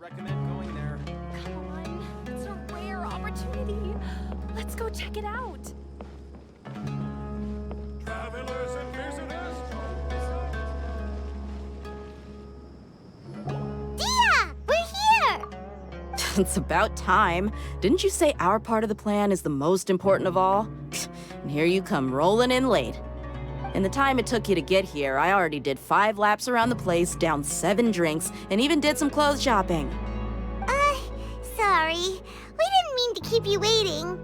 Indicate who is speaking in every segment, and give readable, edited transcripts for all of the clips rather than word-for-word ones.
Speaker 1: recommend going there.
Speaker 2: Come on, it's a rare opportunity. Let's go check it out.
Speaker 1: Travelers and visitors.
Speaker 3: Dia! We're here!
Speaker 4: It's about time. Didn't you say our part of the plan is the most important of all? And here you come rolling in late. In the time it took you to get here, I already did 5 laps around the place, downed 7 drinks, and even did some clothes shopping.
Speaker 3: Sorry. We didn't mean to keep you waiting.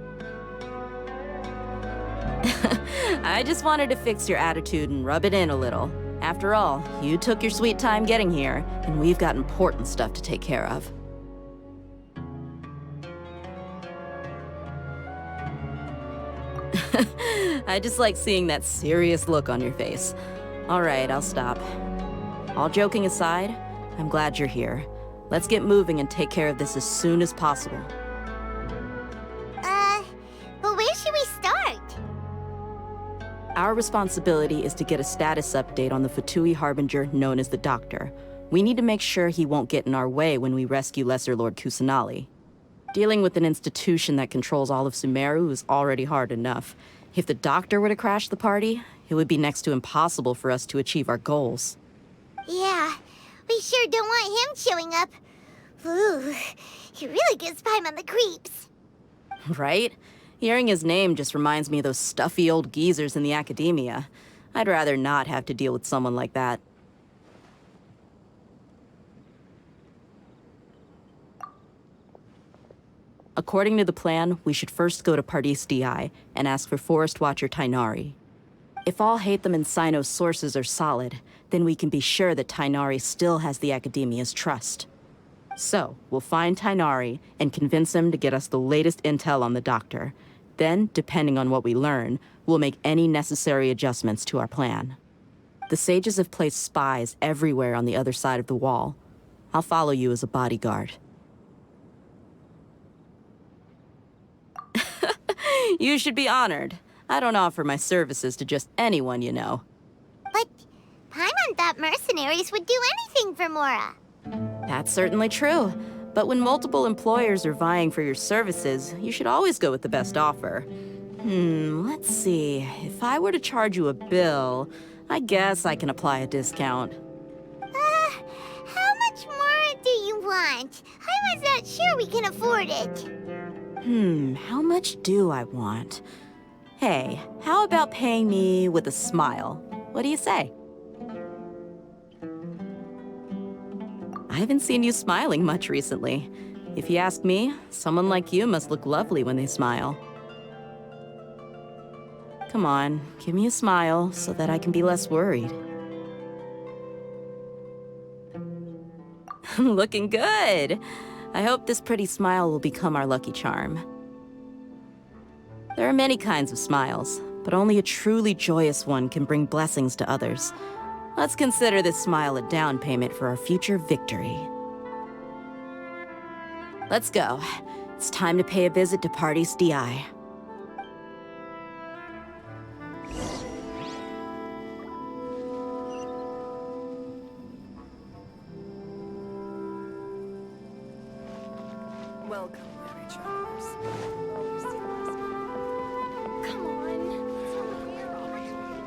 Speaker 4: I just wanted to fix your attitude and rub it in a little. After all, you took your sweet time getting here, and we've got important stuff to take care of. I just like seeing that serious look on your face. All right, I'll stop. All joking aside, I'm glad you're here. Let's get moving and take care of this as soon as possible.
Speaker 3: But where should we start?
Speaker 4: Our responsibility is to get a status update on the Fatui Harbinger known as the Doctor. We need to make sure he won't get in our way when we rescue Lesser Lord Kusanali. Dealing with an institution that controls all of Sumeru is already hard enough. If the Doctor were to crash the party, it would be next to impossible for us to achieve our goals.
Speaker 3: Yeah, we sure don't want him showing up. Ooh, he really gives Paimon the creeps.
Speaker 4: Right? Hearing his name just reminds me of those stuffy old geezers in the academia. I'd rather not have to deal with someone like that. According to the plan, we should first go to Pardis Di and ask for Forest Watcher Tainari. If all Hatham and Sino's sources are solid, then we can be sure that Tainari still has the Academia's trust. So, we'll find Tainari and convince him to get us the latest intel on the Doctor. Then, depending on what we learn, we'll make any necessary adjustments to our plan. The sages have placed spies everywhere on the other side of the wall. I'll follow you as a bodyguard. You should be honored. I don't offer my services to just anyone, you know.
Speaker 3: But Paimon thought mercenaries would do anything for Mora.
Speaker 4: That's certainly true. But when multiple employers are vying for your services, you should always go with the best offer. Let's see. If I were to charge you a bill, I guess I can apply a discount.
Speaker 3: How much more do you want? I was not sure we can afford it.
Speaker 4: How much do I want? Hey, how about paying me with a smile? What do you say? I haven't seen you smiling much recently. If you ask me, someone like you must look lovely when they smile. Come on, give me a smile so that I can be less worried. Looking good! I hope this pretty smile will become our lucky charm. There are many kinds of smiles, but only a truly joyous one can bring blessings to others. Let's consider this smile a down payment for our future victory. Let's go. It's time to pay a visit to Pardis Di.
Speaker 2: Welcome, merry travelers. Come on, it's a rare opportunity.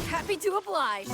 Speaker 2: Happy to oblige.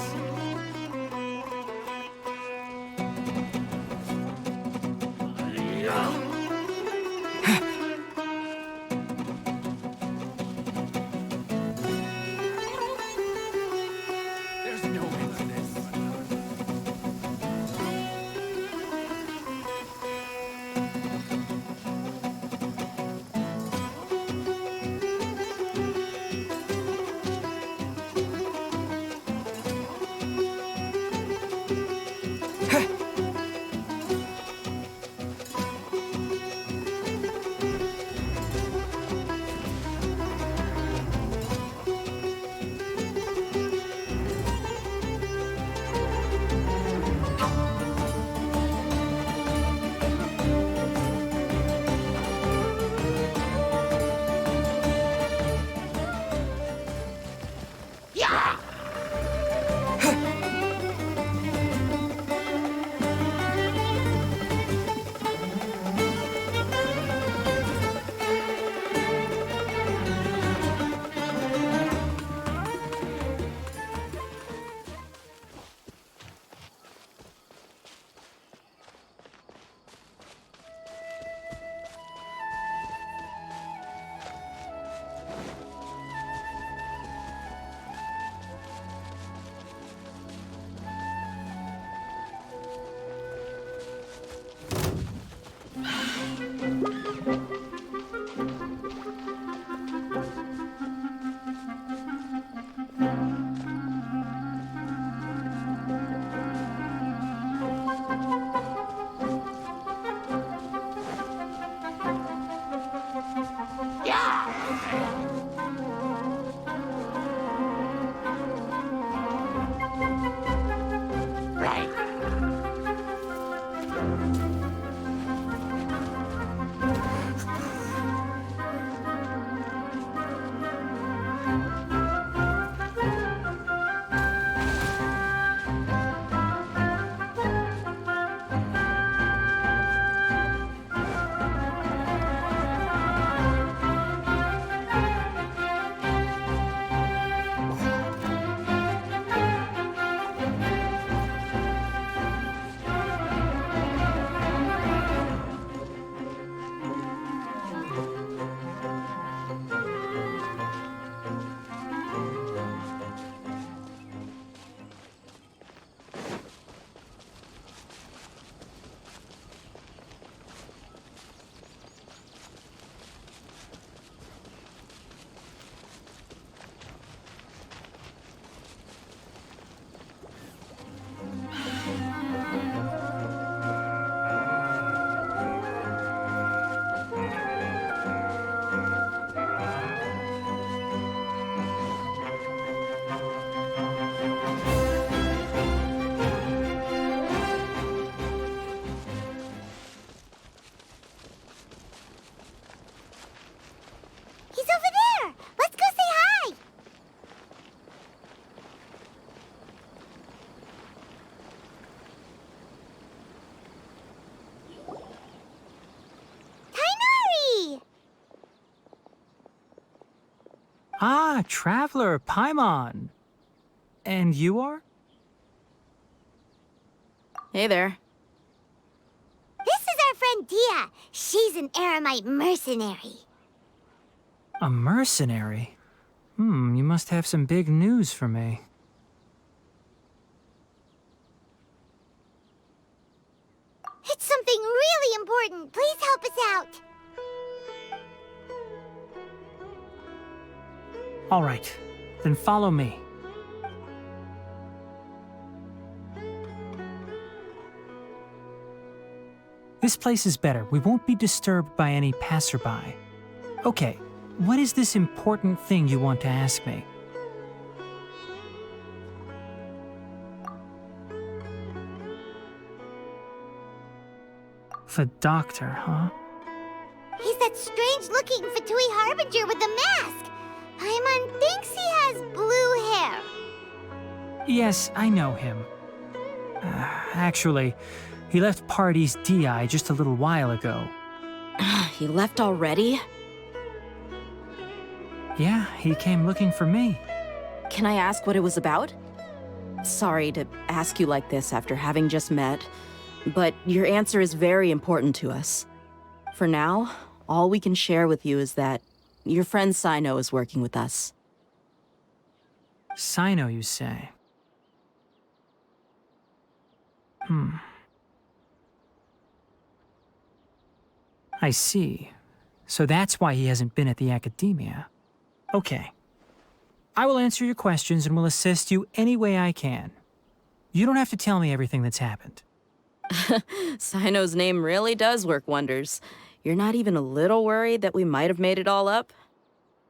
Speaker 5: Ah, Traveler, Paimon. And you are?
Speaker 4: Hey there.
Speaker 3: This is our friend Dia. She's an Aramite mercenary.
Speaker 5: A mercenary? You must have some big news for me.
Speaker 3: It's something really important. Please help us out.
Speaker 5: All right, then follow me. This place is better. We won't be disturbed by any passerby. Okay, what is this important thing you want to ask me? The doctor, huh?
Speaker 3: He's that strange-looking Fatui Harbinger with the mask. Paimon thinks he has blue hair.
Speaker 5: Yes, I know him. Actually, he left Party's DI just a little while ago.
Speaker 4: He left already?
Speaker 5: Yeah, he came looking for me.
Speaker 4: Can I ask what it was about? Sorry to ask you like this after having just met, but your answer is very important to us. For now, all we can share with you is that your friend Sino is working with us.
Speaker 5: Sino, you say? I see. So that's why he hasn't been at the academia. Okay. I will answer your questions and will assist you any way I can. You don't have to tell me everything that's happened.
Speaker 4: Sino's name really does work wonders. You're not even a little worried that we might have made it all up?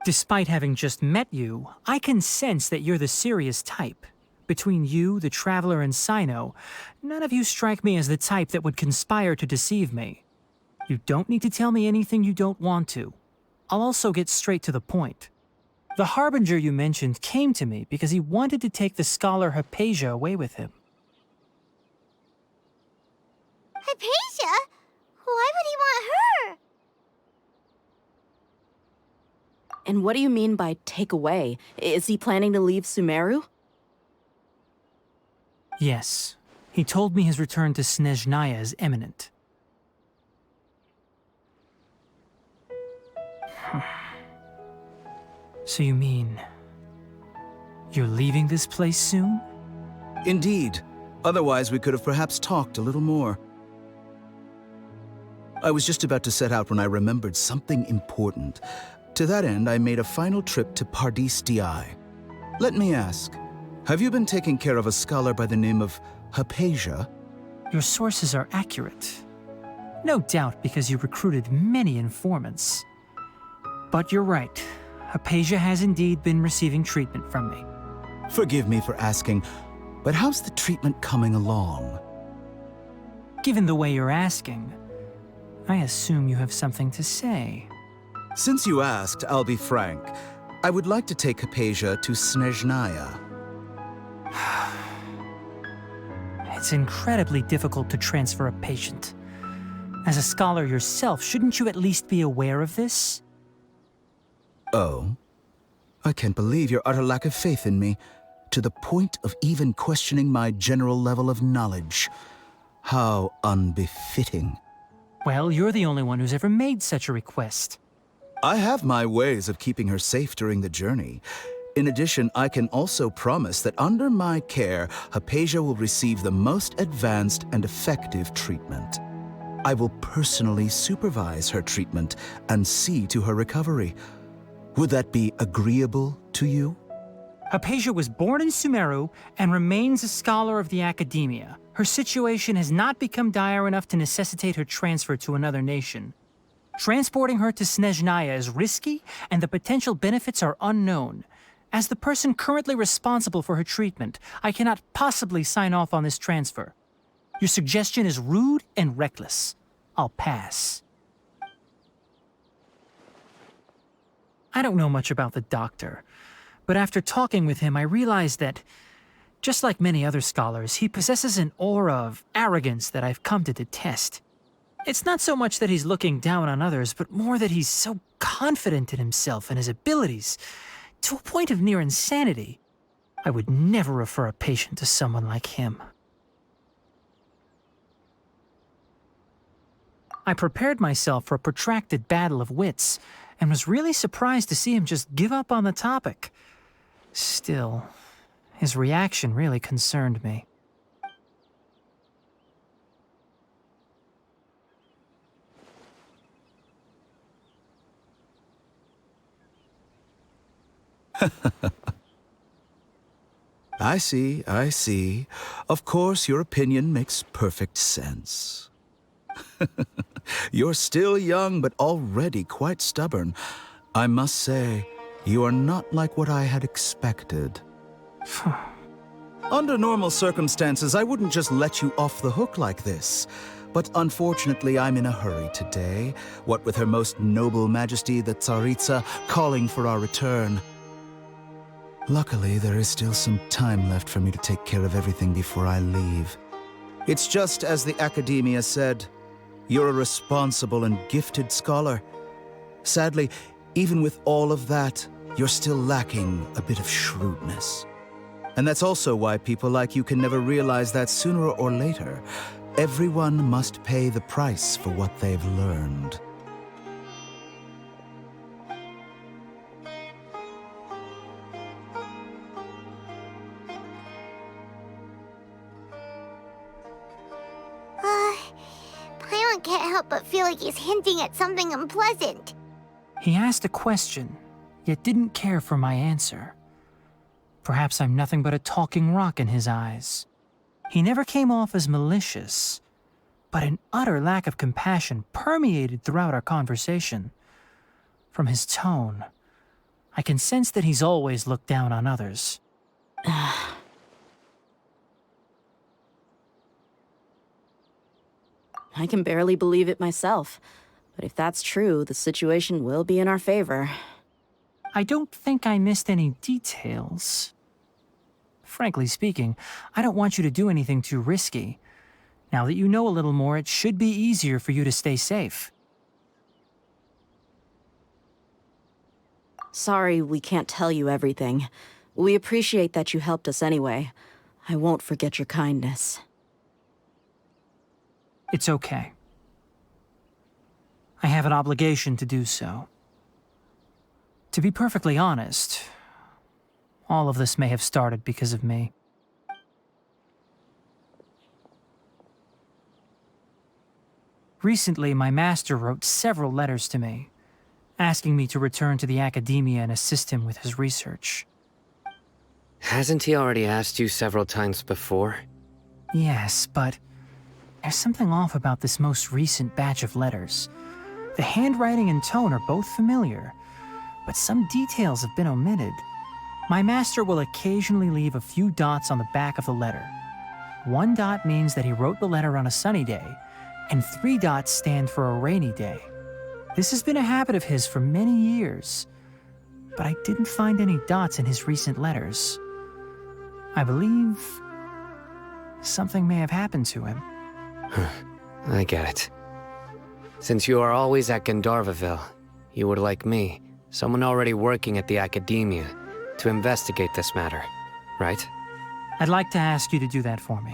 Speaker 5: Despite having just met you, I can sense that you're the serious type. Between you, the Traveler, and Sino, none of you strike me as the type that would conspire to deceive me. You don't need to tell me anything you don't want to. I'll also get straight to the point. The Harbinger you mentioned came to me because he wanted to take the scholar Hypatia away with him.
Speaker 3: Hypatia? Why would he want her?
Speaker 4: And what do you mean by take away? Is he planning to leave Sumeru?
Speaker 5: Yes. He told me his return to Snezhnaya is imminent. So you mean... you're leaving this place soon?
Speaker 6: Indeed. Otherwise, we could have perhaps talked a little more. I was just about to set out when I remembered something important. To that end, I made a final trip to Pardis Di. Let me ask, have you been taking care of a scholar by the name of Hypatia?
Speaker 5: Your sources are accurate. No doubt because you recruited many informants. But you're right. Hypatia has indeed been receiving treatment from me.
Speaker 6: Forgive me for asking, but how's the treatment coming along?
Speaker 5: Given the way you're asking, I assume you have something to say.
Speaker 6: Since you asked, I'll be frank. I would like to take Hypatia to Snezhnaya.
Speaker 5: It's incredibly difficult to transfer a patient. As a scholar yourself, shouldn't you at least be aware of this?
Speaker 6: Oh? I can't believe your utter lack of faith in me, to the point of even questioning my general level of knowledge. How unbefitting.
Speaker 5: Well, you're the only one who's ever made such a request.
Speaker 6: I have my ways of keeping her safe during the journey. In addition, I can also promise that under my care, Hypatia will receive the most advanced and effective treatment. I will personally supervise her treatment and see to her recovery. Would that be agreeable to you?
Speaker 5: Hypatia was born in Sumeru and remains a scholar of the academia. Her situation has not become dire enough to necessitate her transfer to another nation. Transporting her to Snezhnaya is risky, and the potential benefits are unknown. As the person currently responsible for her treatment, I cannot possibly sign off on this transfer. Your suggestion is rude and reckless. I'll pass. I don't know much about the doctor, but after talking with him, I realized that, just like many other scholars, he possesses an aura of arrogance that I've come to detest. It's not so much that he's looking down on others, but more that he's so confident in himself and his abilities. To a point of near insanity. I would never refer a patient to someone like him. I prepared myself for a protracted battle of wits, and was really surprised to see him just give up on the topic. Still, his reaction really concerned me.
Speaker 6: I see, I see. Of course, your opinion makes perfect sense. You're still young, but already quite stubborn. I must say, you are not like what I had expected. Under normal circumstances, I wouldn't just let you off the hook like this. But unfortunately, I'm in a hurry today, what with Her Most Noble Majesty the Tsaritsa calling for our return. Luckily, there is still some time left for me to take care of everything before I leave. It's just as the Academia said, you're a responsible and gifted scholar. Sadly, even with all of that, you're still lacking a bit of shrewdness. And that's also why people like you can never realize that sooner or later, everyone must pay the price for what they've learned.
Speaker 3: Paimon can't help but feel like he's hinting at something unpleasant.
Speaker 5: He asked a question, yet didn't care for my answer. Perhaps I'm nothing but a talking rock in his eyes. He never came off as malicious, but an utter lack of compassion permeated throughout our conversation. From his tone, I can sense that he's always looked down on others.
Speaker 4: I can barely believe it myself. But if that's true, the situation will be in our favor.
Speaker 5: I don't think I missed any details. Frankly speaking, I don't want you to do anything too risky. Now that you know a little more, it should be easier for you to stay safe.
Speaker 4: Sorry we can't tell you everything. We appreciate that you helped us anyway. I won't forget your kindness.
Speaker 5: It's okay. I have an obligation to do so. To be perfectly honest, all of this may have started because of me. Recently, my master wrote several letters to me, asking me to return to the Academia and assist him with his research.
Speaker 7: Hasn't he already asked you several times before?
Speaker 5: Yes, but there's something off about this most recent batch of letters. The handwriting and tone are both familiar, but some details have been omitted. My master will occasionally leave a few dots on the back of the letter. 1 dot means that he wrote the letter on a sunny day, and 3 dots stand for a rainy day. This has been a habit of his for many years, but I didn't find any dots in his recent letters. I believe something may have happened to him.
Speaker 7: I get it. Since you are always at Gandharvaville, you would like me, someone already working at the Academia, to investigate this matter, right?
Speaker 5: I'd like to ask you to do that for me.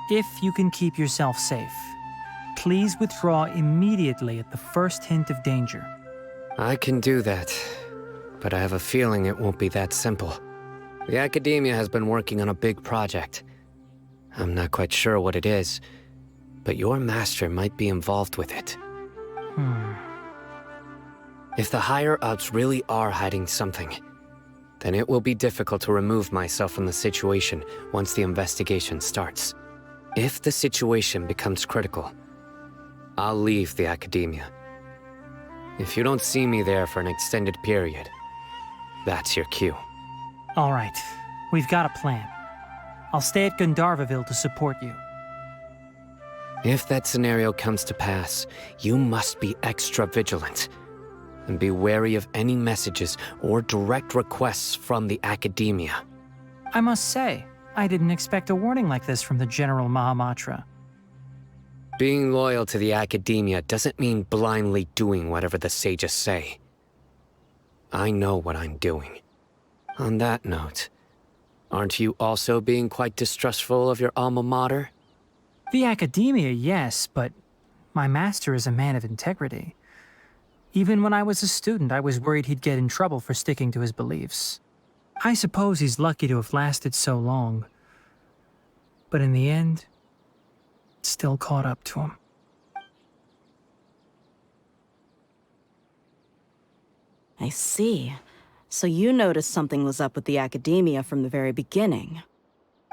Speaker 5: If you can keep yourself safe, please withdraw immediately at the first hint of danger.
Speaker 7: I can do that, but I have a feeling it won't be that simple. The Academia has been working on a big project. I'm not quite sure what it is, but your master might be involved with it. If the higher-ups really are hiding something, then it will be difficult to remove myself from the situation once the investigation starts. If the situation becomes critical, I'll leave the Academia. If you don't see me there for an extended period, that's your cue.
Speaker 5: All right, we've got a plan. I'll stay at Gandharvaville to support you.
Speaker 7: If that scenario comes to pass, you must be extra vigilant. And be wary of any messages or direct requests from the Academia.
Speaker 5: I must say, I didn't expect a warning like this from the General Mahamatra.
Speaker 7: Being loyal to the Academia doesn't mean blindly doing whatever the sages say. I know what I'm doing. On that note, aren't you also being quite distrustful of your alma mater?
Speaker 5: The academia, yes, but my master is a man of integrity. Even when I was a student, I was worried he'd get in trouble for sticking to his beliefs. I suppose he's lucky to have lasted so long. But in the end, it still caught up to him.
Speaker 4: I see. So you noticed something was up with the academia from the very beginning.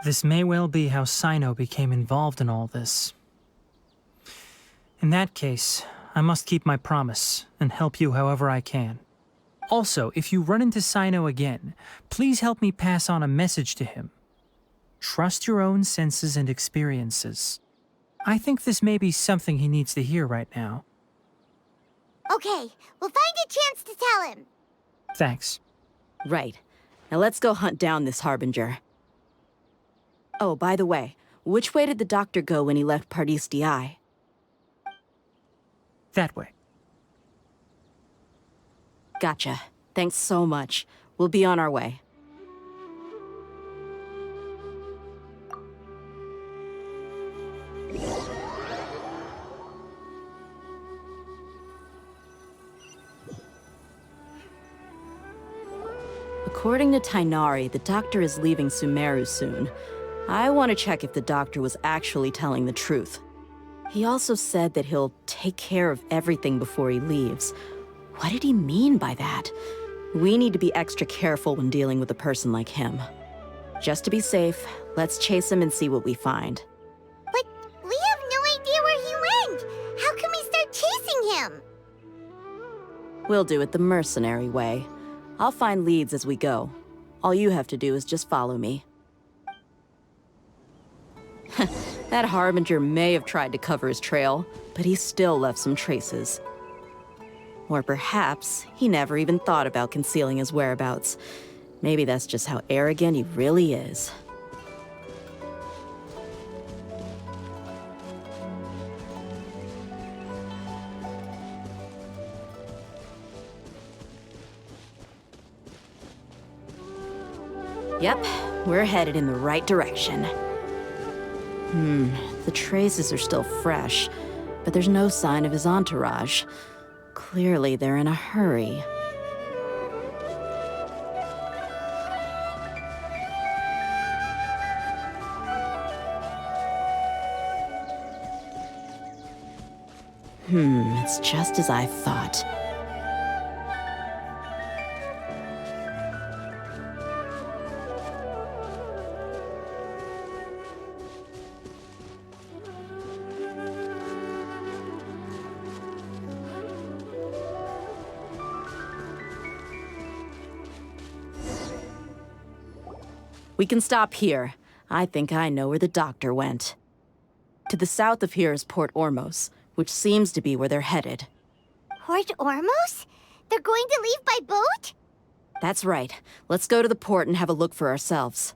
Speaker 5: This may well be how Sino became involved in all this. In that case, I must keep my promise and help you however I can. Also, if you run into Sino again, please help me pass on a message to him. Trust your own senses and experiences. I think this may be something he needs to hear right now.
Speaker 3: Okay, we'll find a chance to tell him.
Speaker 5: Thanks.
Speaker 4: Right. Now let's go hunt down this Harbinger. Oh, by the way, which way did the doctor go when he left Pardis DI?
Speaker 5: That way.
Speaker 4: Gotcha. Thanks so much. We'll be on our way. According to Tainari, the doctor is leaving Sumeru soon. I want to check if the doctor was actually telling the truth. He also said that he'll take care of everything before he leaves. What did he mean by that? We need to be extra careful when dealing with a person like him. Just to be safe, let's chase him and see what we find.
Speaker 3: But we have no idea where he went. How can we start chasing him?
Speaker 4: We'll do it the mercenary way. I'll find leads as we go. All you have to do is just follow me. That Harbinger may have tried to cover his trail, but he still left some traces. Or perhaps he never even thought about concealing his whereabouts. Maybe that's just how arrogant he really is. Yep, we're headed in the right direction. The traces are still fresh, but there's no sign of his entourage. Clearly, they're in a hurry. It's just as I thought. We can stop here. I think I know where the doctor went. To the south of here is Port Ormos, which seems to be where they're headed.
Speaker 3: Port Ormos? They're going to leave by boat?
Speaker 4: That's right. Let's go to the port and have a look for ourselves.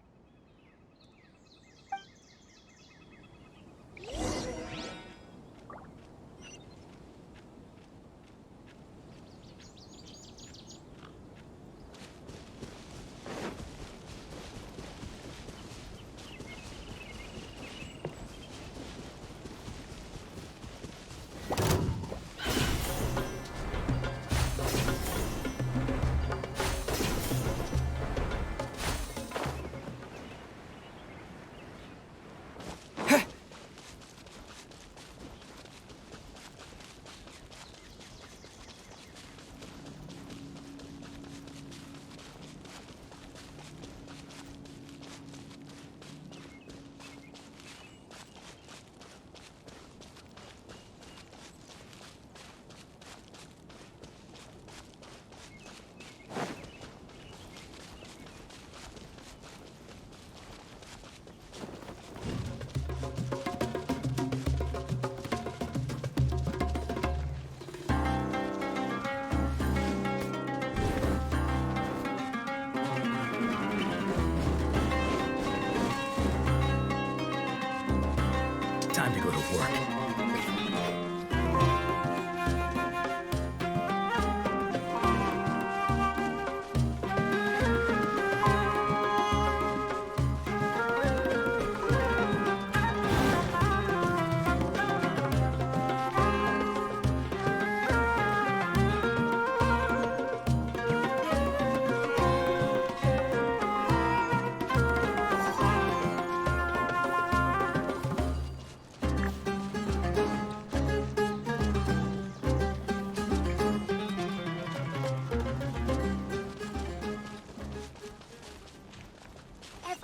Speaker 6: Time to go to work.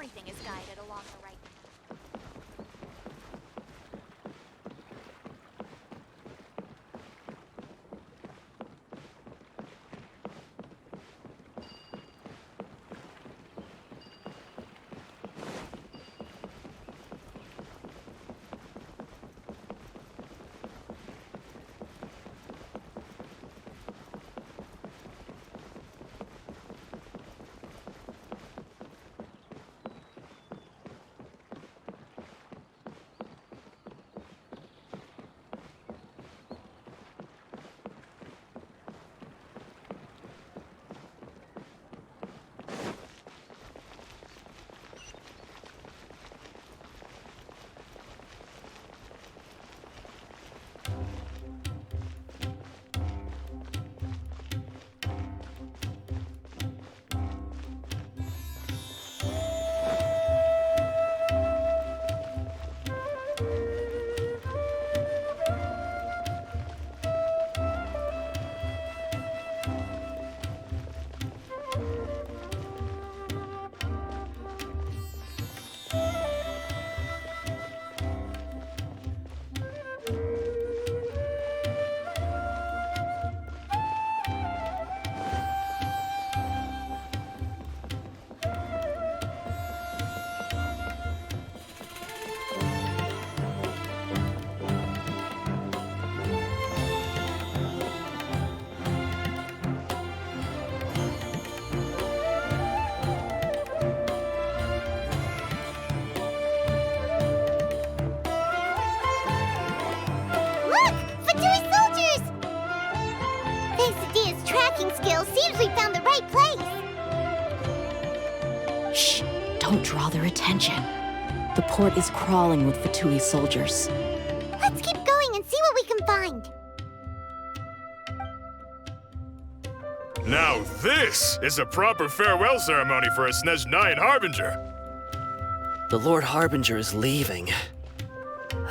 Speaker 2: everything is guided along the right path.
Speaker 3: Look! Fatui soldiers! Thanks to Dia's tracking skills, seems we found the right place.
Speaker 4: Shh, don't draw their attention. The port is crawling with Fatui soldiers.
Speaker 3: Let's keep going and see what we can find.
Speaker 1: Now this is a proper farewell ceremony for a Snezhnayan Harbinger.
Speaker 8: The Lord Harbinger is leaving.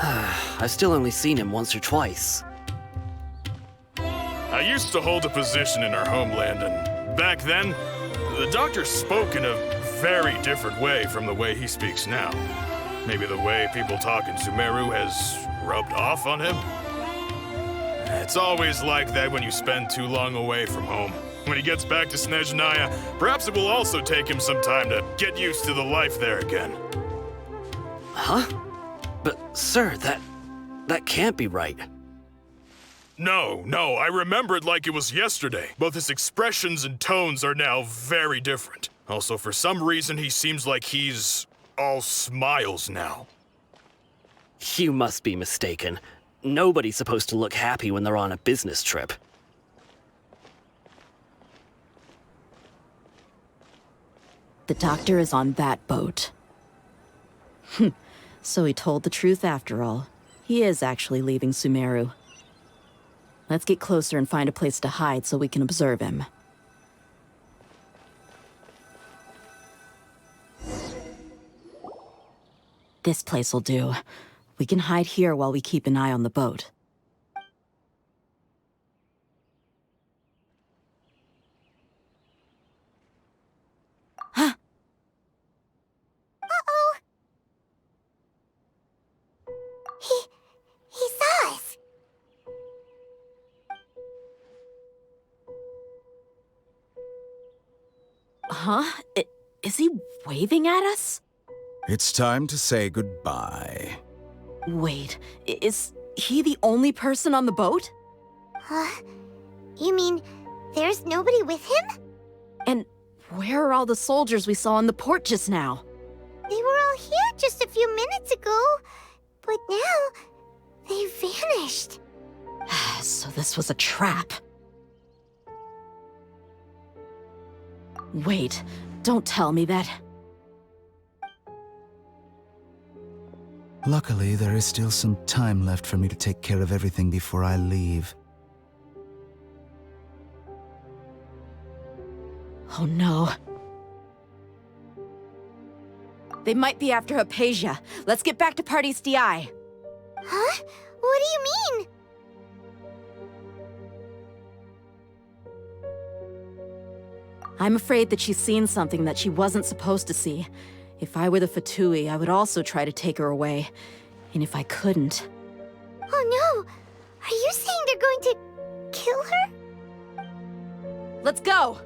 Speaker 8: I've still only seen him once or twice.
Speaker 1: I used to hold a position in our homeland, and back then, the doctor spoke in a very different way from the way he speaks now. Maybe the way people talk in Sumeru has rubbed off on him? It's always like that when you spend too long away from home. When he gets back to Snezhnaya, perhaps it will also take him some time to get used to the life there again.
Speaker 8: Huh? But, sir, that can't be right.
Speaker 1: No, I remember it like it was yesterday. Both his expressions and tones are now very different. Also, for some reason, he seems like he's all smiles now.
Speaker 8: You must be mistaken. Nobody's supposed to look happy when they're on a business trip.
Speaker 4: The doctor is on that boat. So he told the truth after all. He is actually leaving Sumeru. Let's get closer and find a place to hide so we can observe him. This place will do. We can hide here while we keep an eye on the boat. Huh?
Speaker 3: Uh-oh. He saw us.
Speaker 4: Huh? Is he waving at us?
Speaker 6: It's time to say goodbye.
Speaker 4: Wait, is he the only person on the boat?
Speaker 3: Huh? You mean there's nobody with him?
Speaker 4: And where are all the soldiers we saw in the port just now?
Speaker 3: They were all here just a few minutes ago, but now they vanished.
Speaker 4: So this was a trap. Wait, don't tell me that.
Speaker 6: Luckily, there is still some time left for me to take care of everything before I leave.
Speaker 4: Oh no. They might be after Hypatia. Let's get back to Party's DI.
Speaker 3: Huh? What do you mean?
Speaker 4: I'm afraid that she's seen something that she wasn't supposed to see. If I were the Fatui, I would also try to take her away. And if I couldn't...
Speaker 3: Oh no! Are you saying they're going to kill her?
Speaker 4: Let's go!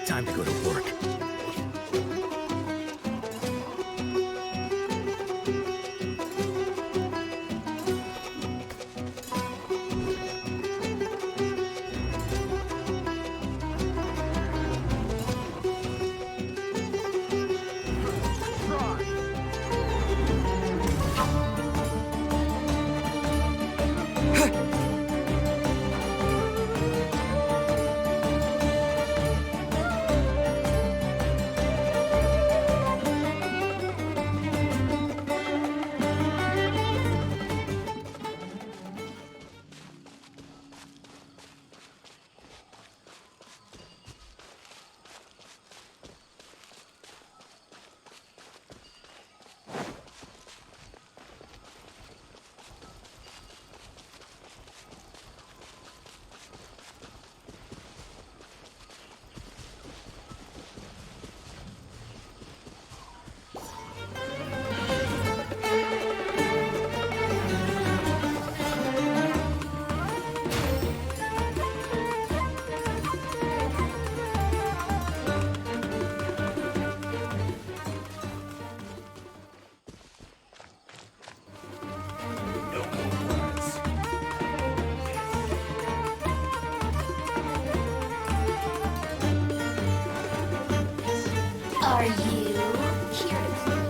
Speaker 6: Time to go to work.
Speaker 3: Are you here to play?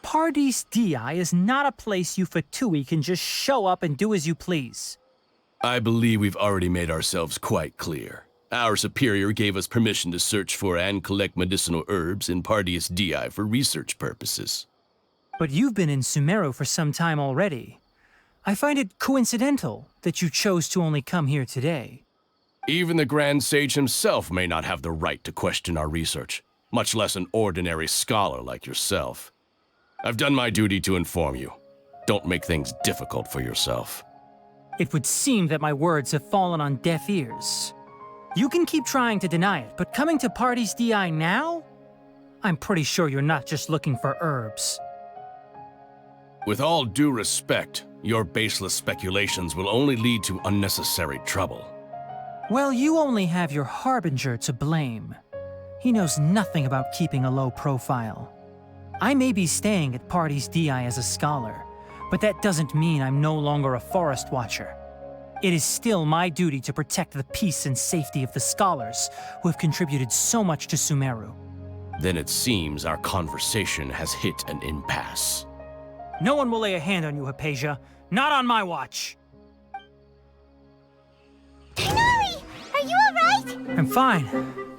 Speaker 5: Paradis Di is not a place you Fatui can just show up and do as you please.
Speaker 9: I believe we've already made ourselves quite clear. Our superior gave us permission to search for and collect medicinal herbs in Pardeus Dii for research purposes.
Speaker 5: But you've been in Sumeru for some time already. I find it coincidental that you chose to only come here today.
Speaker 9: Even the Grand Sage himself may not have the right to question our research, much less an ordinary scholar like yourself. I've done my duty to inform you. Don't make things difficult for yourself.
Speaker 5: It would seem that my words have fallen on deaf ears. You can keep trying to deny it, but coming to Pardeus Dii now? I'm pretty sure you're not just looking for herbs.
Speaker 9: With all due respect, your baseless speculations will only lead to unnecessary trouble.
Speaker 5: Well, you only have your Harbinger to blame. He knows nothing about keeping a low profile. I may be staying at Pardeus Dii as a scholar, but that doesn't mean I'm no longer a forest watcher. It is still my duty to protect the peace and safety of the scholars who have contributed so much to Sumeru.
Speaker 9: Then it seems our conversation has hit an impasse.
Speaker 5: No one will lay a hand on you, Hypatia. Not on my watch.
Speaker 3: Tighnari! Are you alright?
Speaker 5: I'm fine.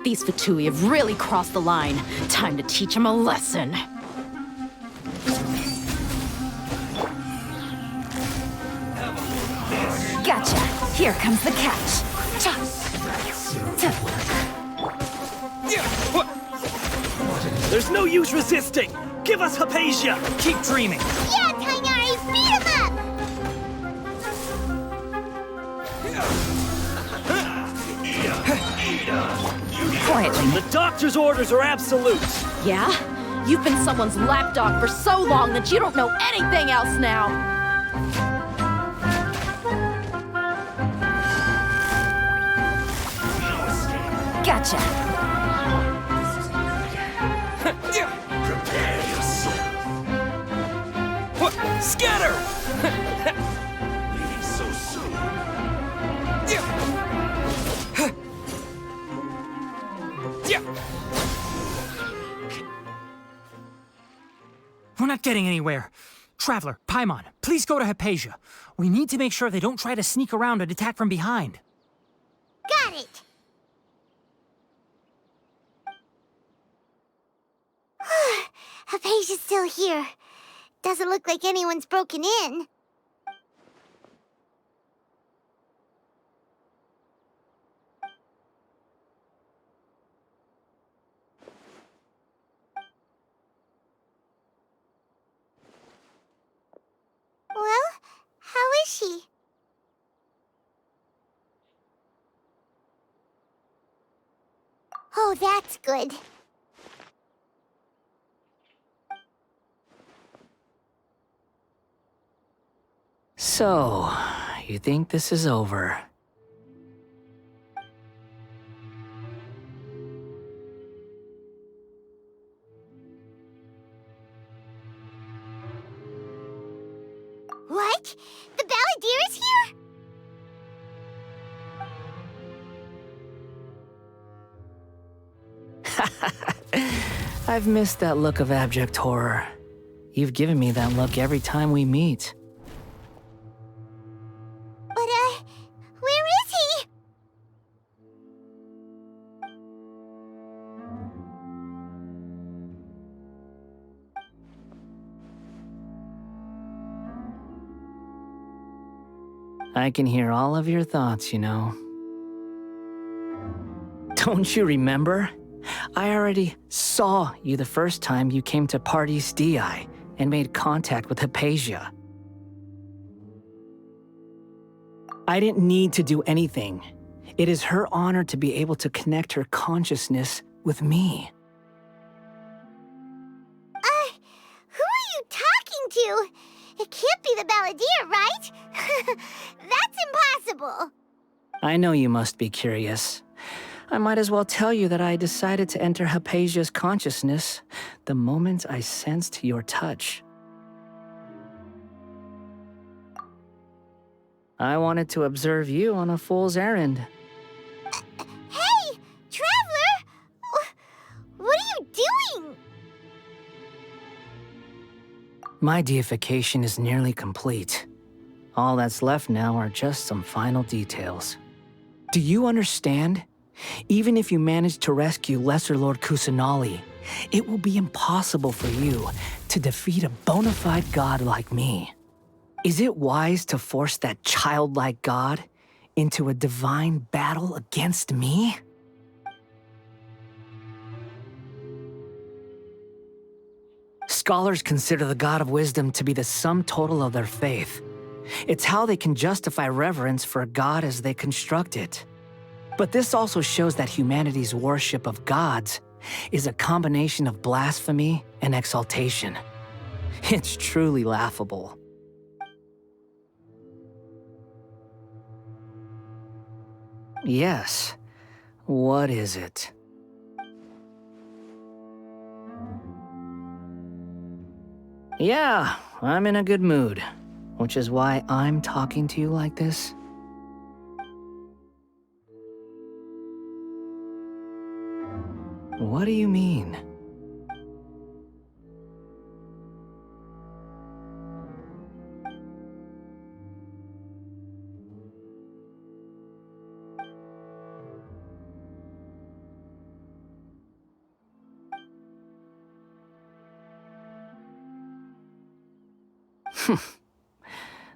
Speaker 4: These Fatui have really crossed the line. Time to teach them a lesson. Gotcha. Here comes the catch.
Speaker 10: There's no use resisting! Give us Hypatia!
Speaker 5: Keep dreaming.
Speaker 3: Yeah, Tighnari! Beat him up!
Speaker 4: Quietly.
Speaker 10: The doctor's orders are absolute!
Speaker 4: Yeah? You've been someone's lapdog for so long that you don't know anything else now. Gotcha.
Speaker 10: Prepare yourself! Scatter! Leaving so soon?
Speaker 5: We're not getting anywhere. Traveler, Paimon, please go to Hypatia. We need to make sure they don't try to sneak around and attack from behind.
Speaker 3: Got it! Hypatia's still here. Doesn't look like anyone's broken in. Well, how is she? Oh, that's good.
Speaker 7: So, you think this is over?
Speaker 3: What? The Balladeer is here?
Speaker 7: I've missed that look of abject horror. You've given me that look every time we meet.
Speaker 3: But, where is he?
Speaker 7: I can hear all of your thoughts, you know. Don't you remember? I already saw you the first time you came to Pardeus Dii and made contact with Hypatia. I didn't need to do anything. It is her honor to be able to connect her consciousness with me.
Speaker 3: Who are you talking to? It can't be the Balladeer, right? That's impossible.
Speaker 7: I know you must be curious. I might as well tell you that I decided to enter Hypatia's consciousness the moment I sensed your touch. I wanted to observe you on a fool's errand.
Speaker 3: Hey, Traveler! What are you doing?
Speaker 7: My deification is nearly complete. All that's left now are just some final details. Do you understand?
Speaker 11: Even if you manage to rescue Lesser Lord Kusanali, it will be impossible for you to defeat a bona fide god like me. Is it wise to force that childlike god into a divine battle against me? Scholars consider the God of Wisdom to be the sum total of their faith. It's how they can justify reverence for a god as they construct it. But this also shows that humanity's worship of gods is a combination of blasphemy and exaltation. It's truly laughable. Yes. What is it? Yeah, I'm in a good mood, which is why I'm talking to you like this. What do you mean?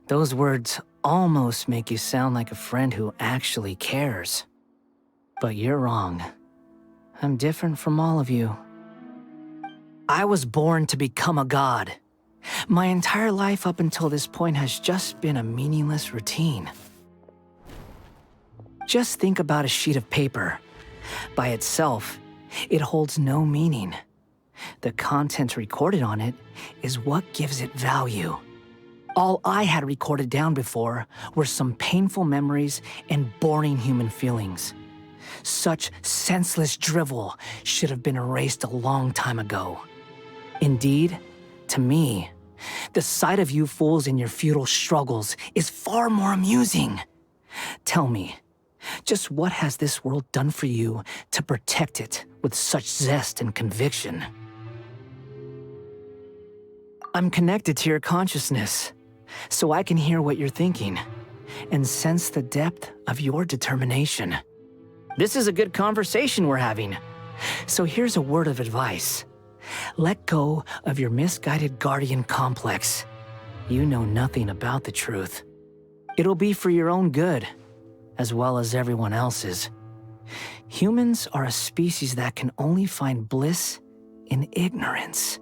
Speaker 11: Those words almost make you sound like a friend who actually cares. But you're wrong. I'm different from all of you. I was born to become a god. My entire life up until this point has just been a meaningless routine. Just think about a sheet of paper. By itself, it holds no meaning. The content recorded on it is what gives it value. All I had recorded down before were some painful memories and boring human feelings. Such senseless drivel should have been erased a long time ago. Indeed, to me, the sight of you fools in your futile struggles is far more amusing. Tell me, just what has this world done for you to protect it with such zest and conviction? I'm connected to your consciousness, so I can hear what you're thinking and sense the depth of your determination. This is a good conversation we're having. So here's a word of advice. Let go of your misguided guardian complex. You know nothing about the truth. It'll be for your own good, as well as everyone else's. Humans are a species that can only find bliss in ignorance.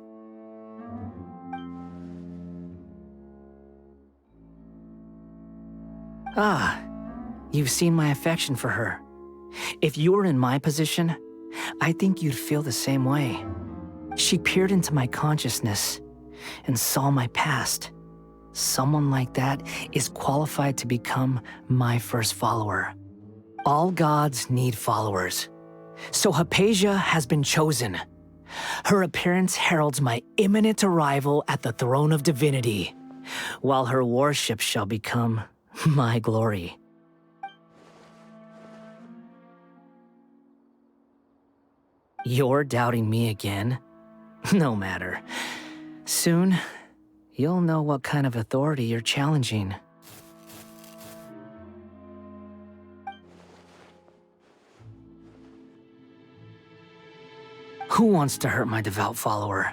Speaker 11: Ah, you've seen my affection for her. If you were in my position, I think you'd feel the same way. She peered into my consciousness and saw my past. Someone like that is qualified to become my first follower. All gods need followers. So Hypatia has been chosen. Her appearance heralds my imminent arrival at the throne of divinity, while her worship shall become my glory. You're doubting me again? No matter. Soon, you'll know what kind of authority you're challenging. Who wants to hurt my devout follower?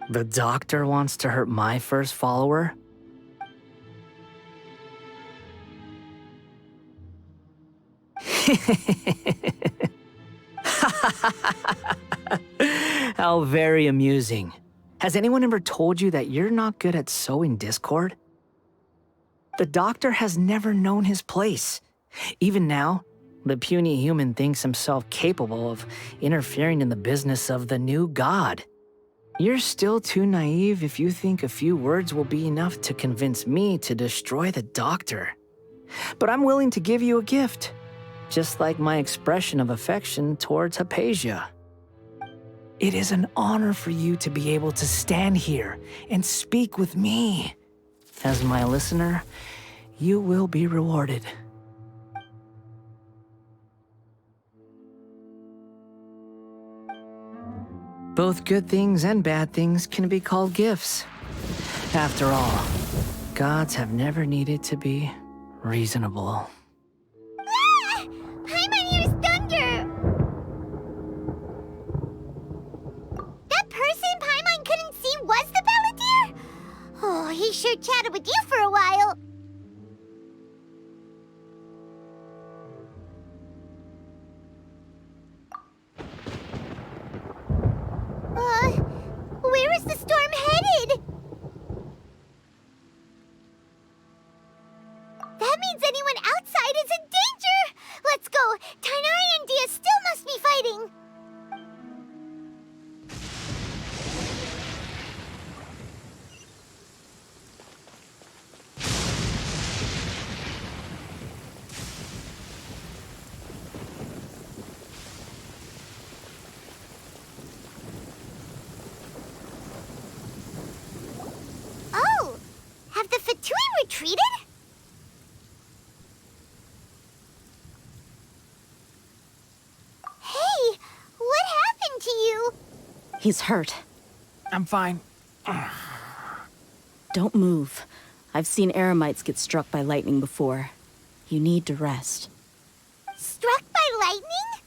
Speaker 11: The doctor wants to hurt my first follower? How very amusing. Has anyone ever told you that you're not good at sowing discord? The doctor has never known his place. Even now, the puny human thinks himself capable of interfering in the business of the new god. You're still too naive if you think a few words will be enough to convince me to destroy the doctor. But I'm willing to give you a gift, just like my expression of affection towards Hypatia. It is an honor for you to be able to stand here and speak with me. As my listener, you will be rewarded. Both good things and bad things can be called gifts. After all, gods have never needed to be reasonable.
Speaker 3: Ah! Paimon hears thunder! That person Paimon couldn't see was the Balladeer? Oh, he sure chatted with you for a while. Where is the storm headed? That means anyone outside is in danger! Let's go! Tainari and Dia still must be fighting! Oh! Have the Fatui retreated? Hey! What happened to you?
Speaker 4: He's hurt.
Speaker 5: I'm fine.
Speaker 4: Don't move. I've seen eremites get struck by lightning before. You need to rest.
Speaker 3: Struck by lightning?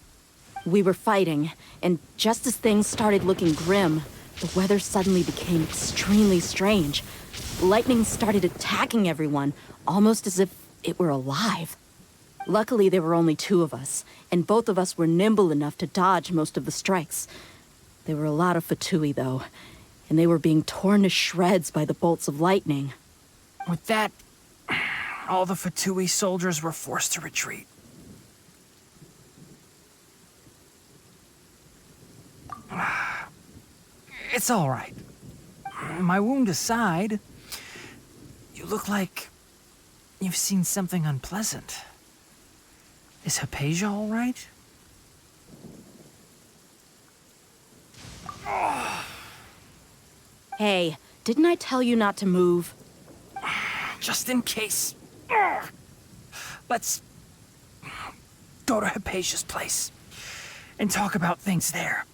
Speaker 4: We were fighting, and just as things started looking grim, the weather suddenly became extremely strange. Lightning started attacking everyone, almost as if it were alive. Luckily, there were only two of us, and both of us were nimble enough to dodge most of the strikes. There were a lot of Fatui, though, and they were being torn to shreds by the bolts of lightning.
Speaker 5: With that, all the Fatui soldiers were forced to retreat. It's all right. My wound aside, you look like you've seen something unpleasant. Is Hypatia all right?
Speaker 4: Hey, didn't I tell you not to move?
Speaker 5: Just in case. Let's go to Hypatia's place and talk about things there.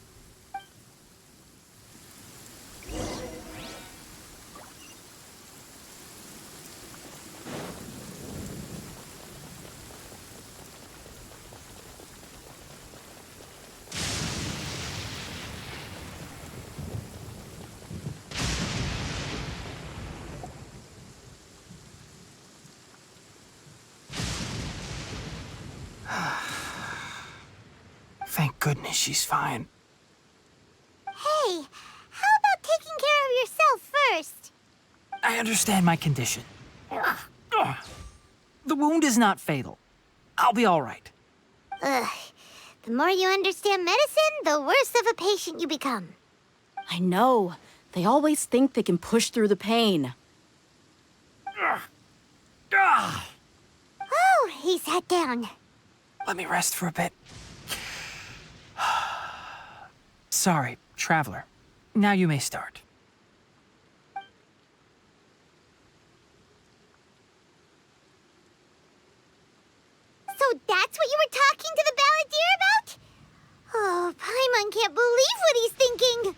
Speaker 5: Thank goodness she's fine.
Speaker 3: Hey, how about taking care of yourself first?
Speaker 5: I understand my condition. The wound is not fatal. I'll be all right.
Speaker 3: Ugh. The more you understand medicine, the worse of a patient you become.
Speaker 4: I know. They always think they can push through the pain.
Speaker 3: Oh, he sat down.
Speaker 5: Let me rest for a bit. Sorry, traveler. Now you may start.
Speaker 3: So that's what you were talking to the Balladeer about? Oh, Paimon can't believe what he's thinking.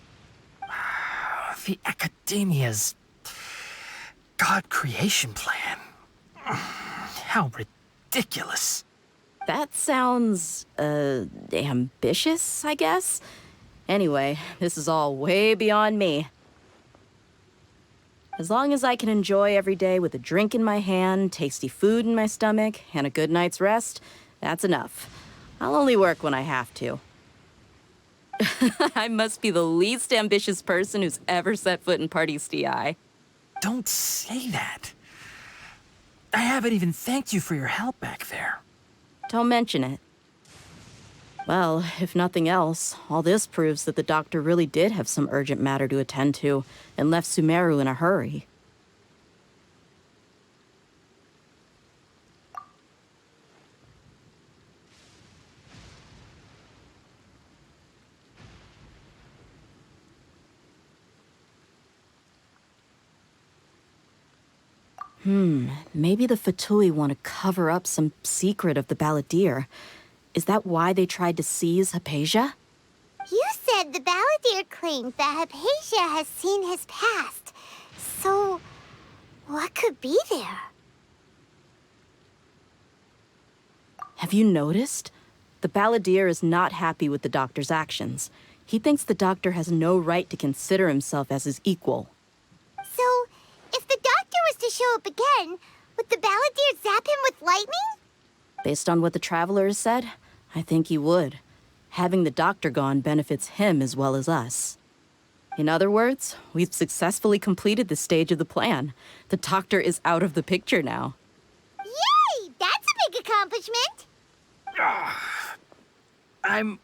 Speaker 5: The Academia's God creation plan. How ridiculous.
Speaker 4: That sounds, ambitious, I guess? Anyway, this is all way beyond me. As long as I can enjoy every day with a drink in my hand, tasty food in my stomach, and a good night's rest, that's enough. I'll only work when I have to. I must be the least ambitious person who's ever set foot in Party's DI.
Speaker 5: Don't say that. I haven't even thanked you for your help back there.
Speaker 4: Don't mention it. Well, if nothing else, all this proves that the doctor really did have some urgent matter to attend to and left Sumeru in a hurry. Maybe the Fatui want to cover up some secret of the Balladeer. Is that why they tried to seize Hypatia?
Speaker 3: You said the Balladeer claimed that Hypatia has seen his past. So, What could be there?
Speaker 4: Have you noticed? The balladeer is not happy with the doctor's actions. He thinks the doctor has no right to consider himself as his equal.
Speaker 3: So, if the doctor was to show up again, would the balladeer zap him with lightning?
Speaker 4: Based on what the traveler has said, I think he would. Having the doctor gone benefits him as well as us. In other words, we've successfully completed this stage of the plan. The doctor is out of the picture now.
Speaker 3: Yay! That's a big accomplishment!
Speaker 5: I'm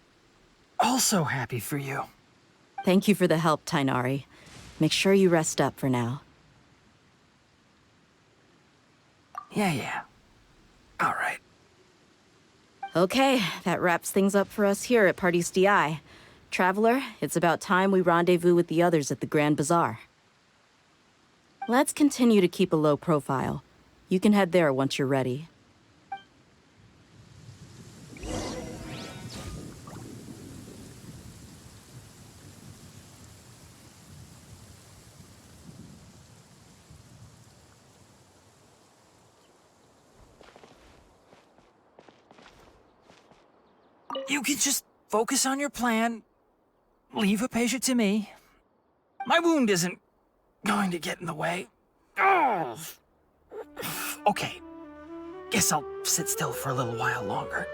Speaker 5: also happy for you.
Speaker 4: Thank you for the help, Tainari. Make sure you rest up for now.
Speaker 5: Yeah. All right.
Speaker 4: Okay, that wraps things up for us here at Party's DI. Traveler, it's about time we rendezvous with the others at the Grand Bazaar. Let's continue to keep a low profile. You can head there once you're ready.
Speaker 5: You can just focus on your plan. Leave Hypatia to me. My wound isn't going to get in the way. Oh. Okay. Guess I'll sit still for a little while longer.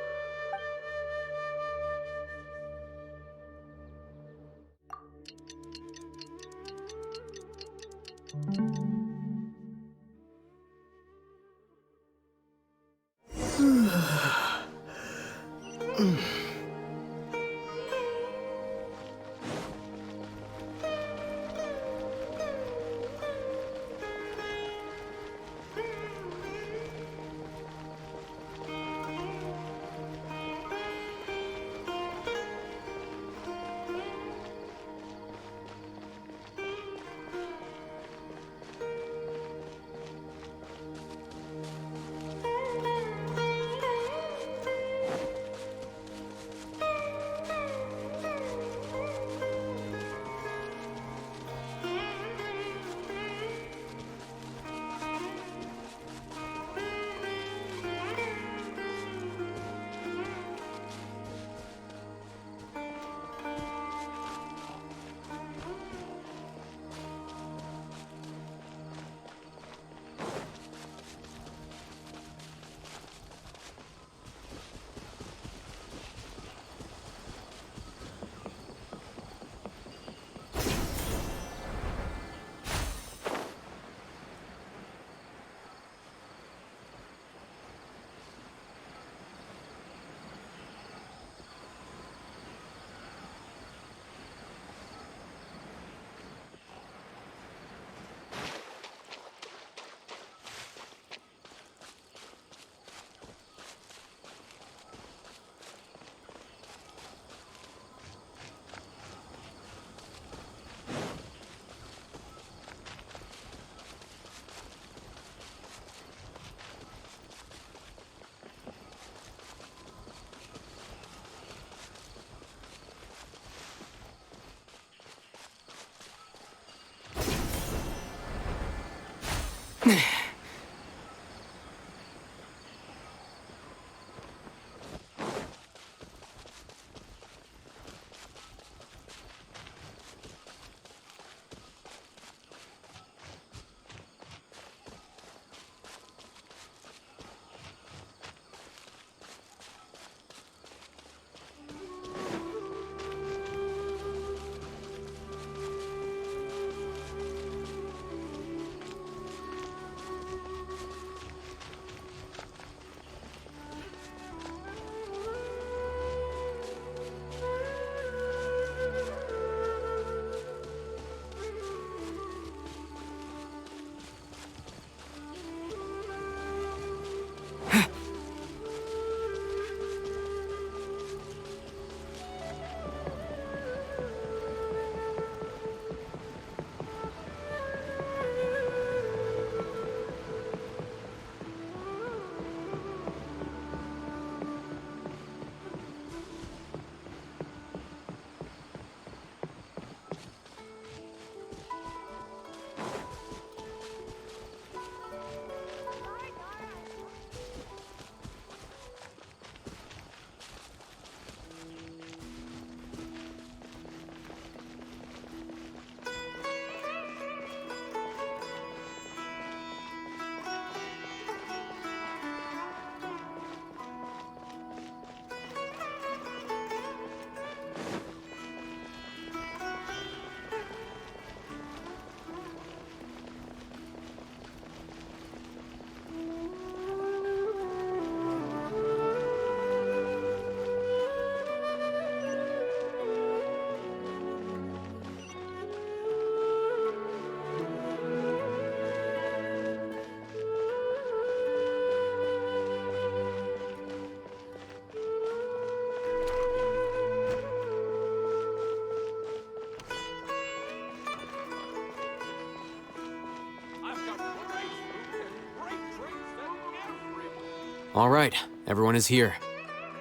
Speaker 12: All right, everyone is here.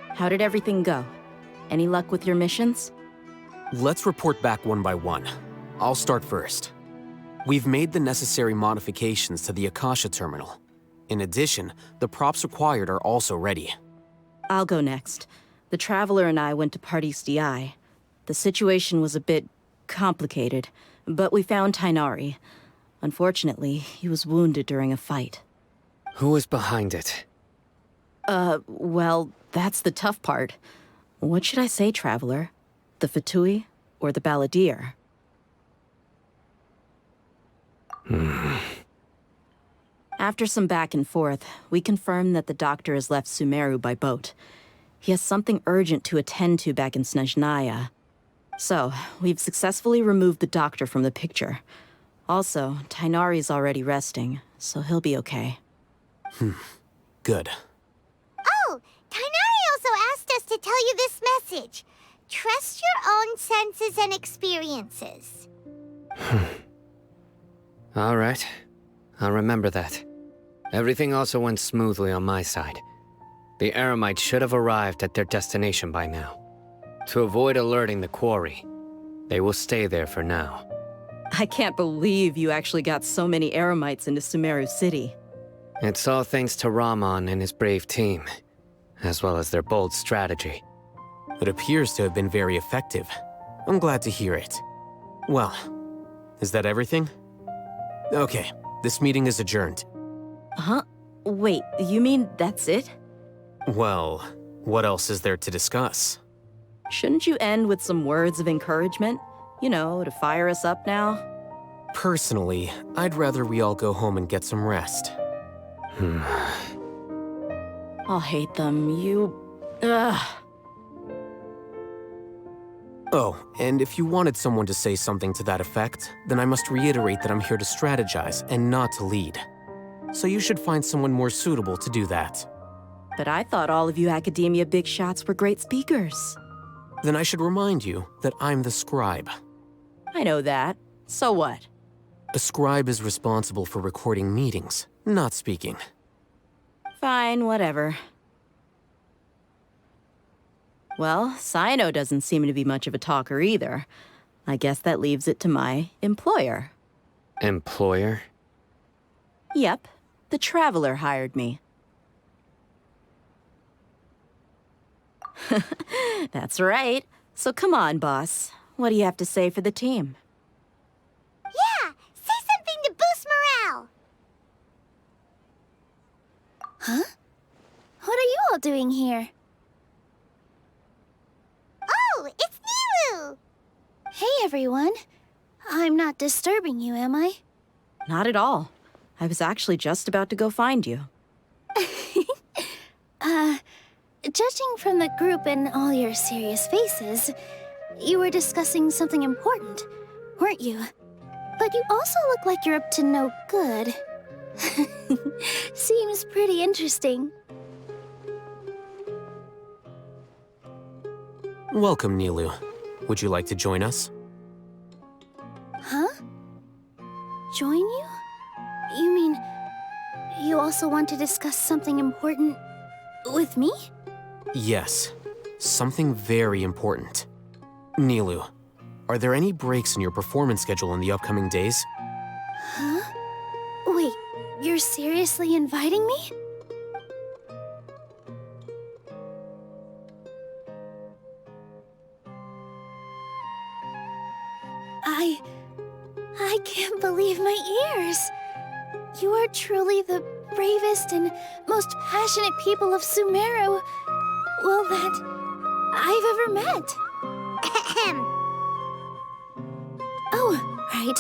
Speaker 4: How did everything go? Any luck with your missions?
Speaker 12: Let's report back one by one. I'll start first. We've made the necessary modifications to the Akasha terminal. In addition, the props required are also ready.
Speaker 4: I'll go next. The Traveler and I went to Party's DI. The situation was a bit complicated, but we found Tainari. Unfortunately, he was wounded during a fight.
Speaker 7: Who was behind it?
Speaker 4: Well, that's the tough part. What should I say, Traveler? The Fatui or the Balladeer? After some back and forth, we confirmed that the doctor has left Sumeru by boat. He has something urgent to attend to back in Snezhnaya. So, we've successfully removed the doctor from the picture. Also, Tainari's already resting, so he'll be okay.
Speaker 12: Good.
Speaker 3: Oh, Tainari also asked us to tell you this message. Trust your own senses and experiences.
Speaker 7: All right. I'll remember that. Everything also went smoothly on my side. The Eremites should have arrived at their destination by now. To avoid alerting the quarry, they will stay there for now.
Speaker 4: I can't believe you actually got so many Eremites into Sumeru City.
Speaker 7: It's all thanks to Rahman and his brave team, as well as their bold strategy.
Speaker 12: It appears to have been very effective. I'm glad to hear it. Well, is that everything? Okay, this meeting is adjourned.
Speaker 4: Huh? Wait, you mean that's it?
Speaker 12: Well, what else is there to discuss?
Speaker 4: Shouldn't you end with some words of encouragement? You know, to fire us up now?
Speaker 12: Personally, I'd rather we all go home and get some rest.
Speaker 4: I'll hate them, Ugh.
Speaker 12: Oh, and if you wanted someone to say something to that effect, then I must reiterate that I'm here to strategize and not to lead. So you should find someone more suitable to do that.
Speaker 4: But I thought all of you Academia big shots were great speakers.
Speaker 12: Then I should remind you that I'm the scribe.
Speaker 4: I know that. So what?
Speaker 12: A scribe is responsible for recording meetings, not speaking.
Speaker 4: Fine, whatever. Well, Cyno doesn't seem to be much of a talker either. I guess that leaves it to my employer.
Speaker 7: Employer?
Speaker 4: Yep, the Traveler hired me. That's right. So come on, boss. What do you have to say for the team?
Speaker 3: Yeah, say something to boost morale.
Speaker 13: Huh? What are you all doing here?
Speaker 3: Oh, it's Nilu!
Speaker 13: Hey, everyone. I'm not disturbing you, am I?
Speaker 4: Not at all. I was actually just about to go find you.
Speaker 13: Judging from the group and all your serious faces, you were discussing something important, weren't you? But you also look like you're up to no good. Seems pretty interesting.
Speaker 12: Welcome, Nilu. Would you like to join us?
Speaker 13: Huh? Join you? You mean, you also want to discuss something important with me?
Speaker 12: Yes, something very important. Nilu, are there any breaks in your performance schedule in the upcoming days?
Speaker 13: Huh? Wait, you're seriously inviting me? I can't believe my ears. You are truly the bravest and most passionate people of Sumeru, well, that I've ever met. Oh, right.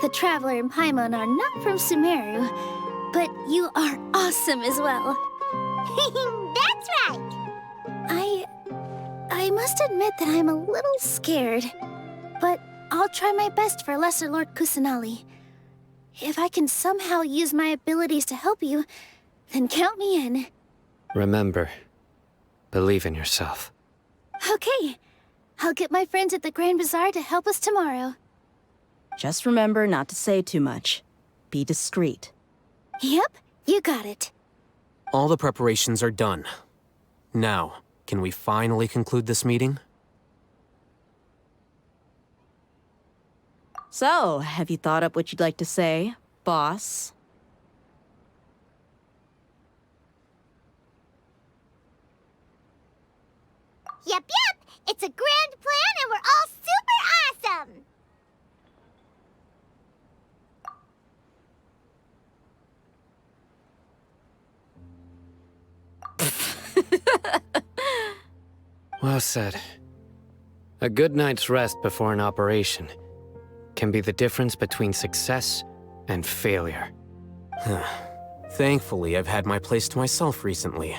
Speaker 13: The Traveler and Paimon are not from Sumeru, but you are awesome as well.
Speaker 3: That's right.
Speaker 13: I must admit that I'm a little scared, but I'll try my best for Lesser Lord Kusanali. If I can somehow use my abilities to help you, then count me in.
Speaker 7: Remember, believe in yourself.
Speaker 13: Okay. I'll get my friends at the Grand Bazaar to help us tomorrow.
Speaker 4: Just remember not to say too much. Be discreet.
Speaker 13: Yep, you got it.
Speaker 12: All the preparations are done. Now, can we finally conclude this meeting?
Speaker 4: So, have you thought up what you'd like to say, boss?
Speaker 3: Yep. It's a grand plan and we're all super awesome!
Speaker 7: Well said. A good night's rest before an operation can be the difference between success and failure.
Speaker 12: Thankfully, I've had my place to myself recently.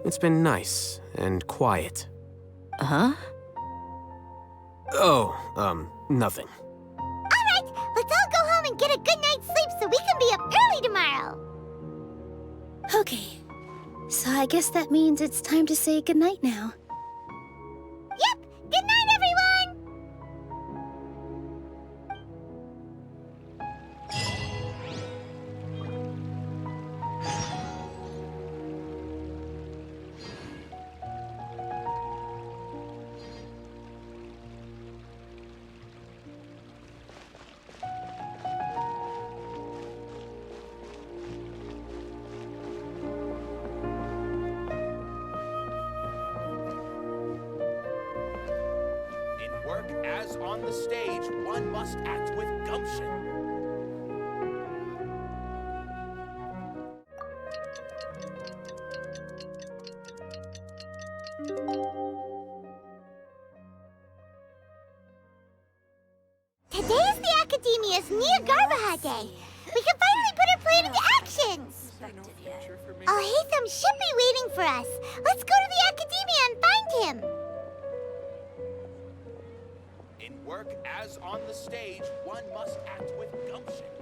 Speaker 12: It's been nice and quiet.
Speaker 4: Huh?
Speaker 12: Oh, nothing.
Speaker 3: Alright, let's all go home and get a good night's sleep so we can be up early tomorrow!
Speaker 13: Okay. So I guess that means it's time to say goodnight now.
Speaker 3: Yep! Good night, everyone!
Speaker 14: Work as on the stage, one must act with gumption.
Speaker 3: Today is the Academia's Niagara Day. We can finally put our plan into action. Hatham should be waiting for us. Let's go to the Academia and find him.
Speaker 14: In work as on the stage, one must act with gumption.